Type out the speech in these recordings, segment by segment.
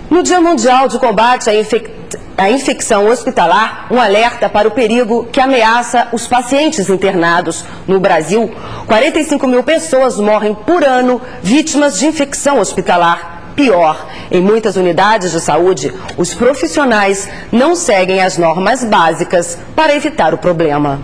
No Dia Mundial de Combate à Infecção Hospitalar, um alerta para o perigo que ameaça os pacientes internados. No Brasil, 45 mil pessoas morrem por ano vítimas de infecção hospitalar. Pior, em muitas unidades de saúde, os profissionais não seguem as normas básicas para evitar o problema.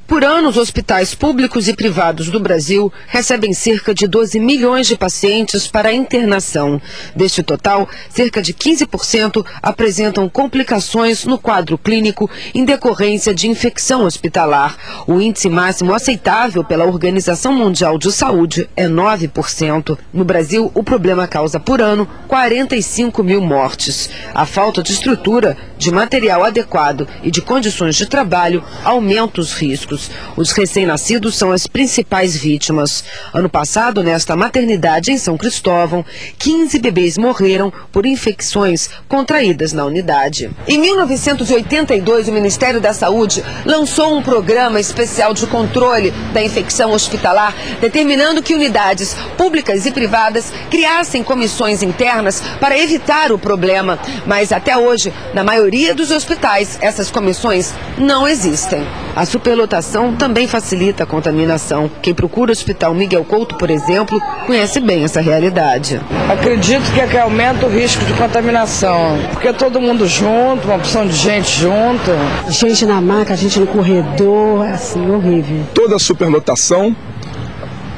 Por ano, os hospitais públicos e privados do Brasil recebem cerca de 12 milhões de pacientes para internação. Deste total, cerca de 15% apresentam complicações no quadro clínico em decorrência de infecção hospitalar. O índice máximo aceitável pela Organização Mundial de Saúde é 9%. No Brasil, o problema causa por ano 45 mil mortes. A falta de estrutura, de material adequado e de condições de trabalho aumenta os riscos. Os recém-nascidos são as principais vítimas. Ano passado, nesta maternidade em São Cristóvão, 15 bebês morreram por infecções contraídas na unidade. Em 1982, o Ministério da Saúde lançou um programa especial de controle da infecção hospitalar, determinando que unidades públicas e privadas criassem comissões internas para evitar o problema. Mas até hoje, na maioria dos hospitais, essas comissões não existem. A superlotação também facilita a contaminação. Quem procura o Hospital Miguel Couto, por exemplo, conhece bem essa realidade. Acredito que é que aumenta o risco de contaminação, porque todo mundo junto, uma opção de gente junto. Gente na maca, gente no corredor, assim, horrível. Toda a superlotação,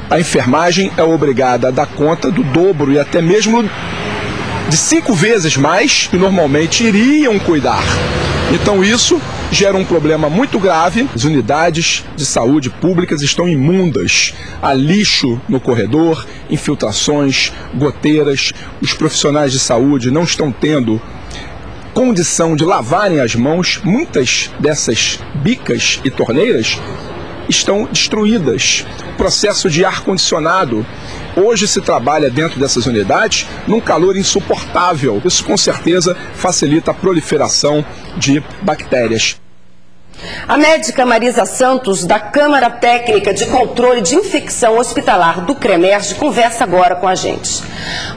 a enfermagem é obrigada a dar conta do dobro e até mesmo de 5 vezes mais que normalmente iriam cuidar. Então isso gera um problema muito grave. As unidades de saúde públicas estão imundas. Há lixo no corredor, infiltrações, goteiras. Os profissionais de saúde não estão tendo condição de lavarem as mãos. Muitas dessas bicas e torneiras estão destruídas. Processo de ar-condicionado. Hoje se trabalha dentro dessas unidades num calor insuportável. Isso com certeza facilita a proliferação de bactérias. A médica Marisa Santos, da Câmara Técnica de Controle de Infecção Hospitalar do CREMERG, conversa agora com a gente.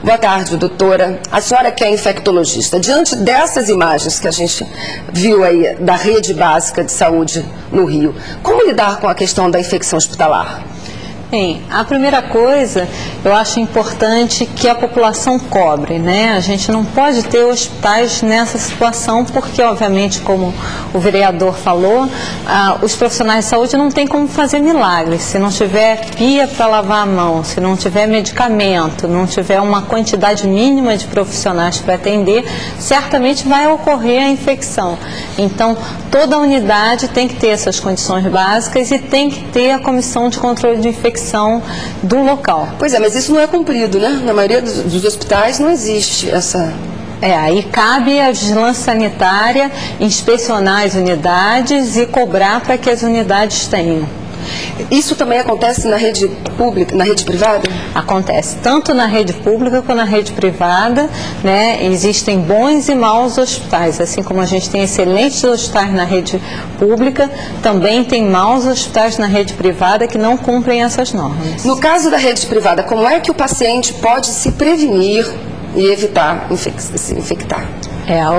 Boa tarde, doutora. A senhora que é infectologista, diante dessas imagens que a gente viu aí da rede básica de saúde no Rio, como lidar com a questão da infecção hospitalar? Bem, a primeira coisa, eu acho importante que a população cobre, né? A gente não pode ter hospitais nessa situação, porque, obviamente, como o vereador falou, os profissionais de saúde não têm como fazer milagres. Se não tiver pia para lavar a mão, se não tiver medicamento, não tiver uma quantidade mínima de profissionais para atender, certamente vai ocorrer a infecção. Então, toda unidade tem que ter essas condições básicas e tem que ter a comissão de controle de infecção do local. Pois é, mas isso não é cumprido, né? Na maioria dos hospitais não existe essa... Aí cabe à vigilância sanitária inspecionar as unidades e cobrar para que as unidades tenham. Isso também acontece na rede pública, na rede privada? Acontece tanto na rede pública quanto na rede privada, né? Existem bons e maus hospitais, assim como a gente tem excelentes hospitais na rede pública, também tem maus hospitais na rede privada que não cumprem essas normas. No caso da rede privada, como é que o paciente pode se prevenir e evitar se infectar?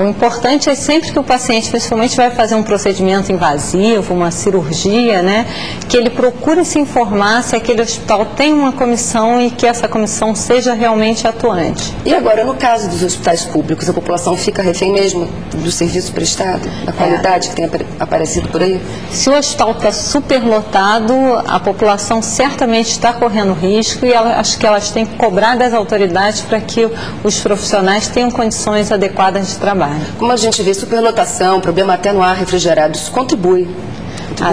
O importante é sempre que o paciente, principalmente, vai fazer um procedimento invasivo, uma cirurgia, né, que ele procure se informar se aquele hospital tem uma comissão e que essa comissão seja realmente atuante. E agora, no caso dos hospitais públicos, a população fica refém mesmo do serviço prestado, da qualidade que tem aparecido por aí? Se o hospital está superlotado, a população certamente está correndo risco e acho que elas têm que cobrar das autoridades para que os profissionais tenham condições adequadas de trabalho. Como a gente vê, superlotação, problema até no ar refrigerado, isso contribui.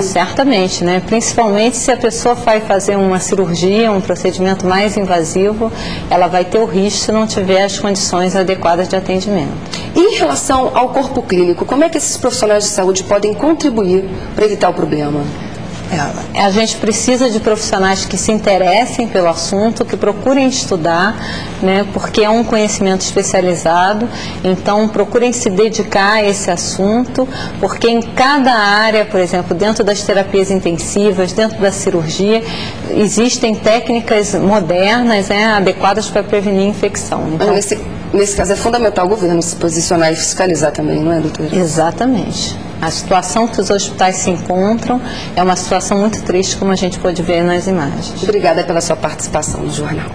Certamente, né? Principalmente se a pessoa vai fazer uma cirurgia, um procedimento mais invasivo, ela vai ter o risco se não tiver as condições adequadas de atendimento. E em relação ao corpo clínico, como é que esses profissionais de saúde podem contribuir para evitar o problema? A gente precisa de profissionais que se interessem pelo assunto, que procurem estudar, né, porque é um conhecimento especializado, então procurem se dedicar a esse assunto, porque em cada área, por exemplo, dentro das terapias intensivas, dentro da cirurgia, existem técnicas modernas, né, adequadas para prevenir infecção. Então, Nesse caso é fundamental o governo se posicionar e fiscalizar também, não é, doutora? Exatamente. A situação que os hospitais se encontram é uma situação muito triste, como a gente pôde ver nas imagens. Obrigada pela sua participação no jornal.